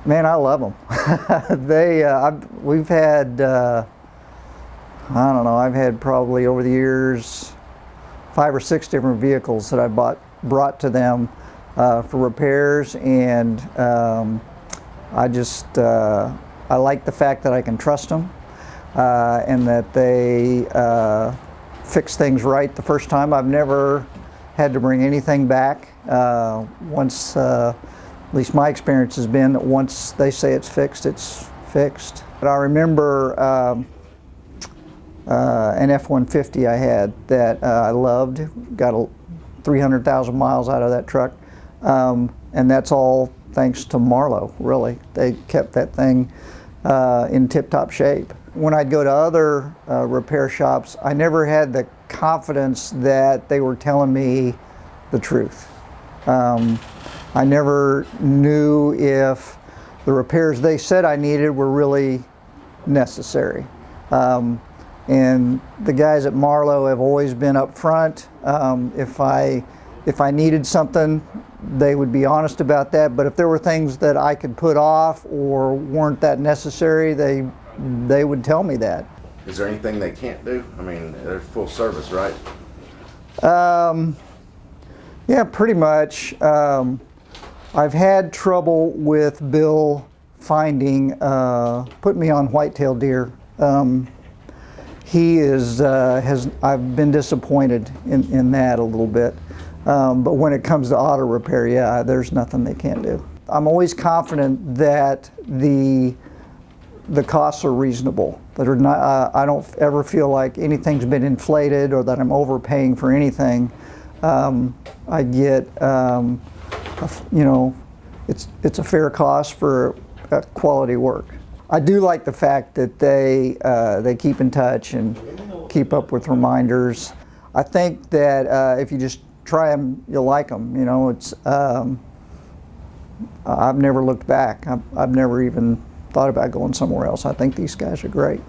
Man, I love them. We've had, I don't know, I've had probably over the years 5 or 6 different vehicles that I brought to them for repairs, and I like the fact that I can trust them and that they fix things right the first time. I've never had to bring anything back. At least my experience has been that once they say it's fixed, it's fixed. But I remember an F-150 I had that I loved, got 300,000 miles out of that truck, and that's all thanks to Marlow, really. They kept that thing in tip-top shape. When I'd go to other repair shops, I never had the confidence that they were telling me the truth. I never knew if the repairs they said I needed were really necessary. And the guys at Marlow have always been up front. If I needed something, they would be honest about that. But if there were things that I could put off or weren't that necessary, they would tell me that. Is there anything they can't do? I mean, they're full service, right? Yeah, pretty much. I've had trouble with Bill putting me on white-tailed deer. I've been disappointed in that a little bit. But when it comes to auto repair, yeah, there's nothing they can't do. I'm always confident that the costs are reasonable. That are not, I don't ever feel like anything's been inflated or that I'm overpaying for anything. I get, it's a fair cost for quality work. I do like the fact that they keep in touch and keep up with reminders. I think that if you just try them, you'll like them. You know, I've never looked back. I've never even thought about going somewhere else. I think these guys are great.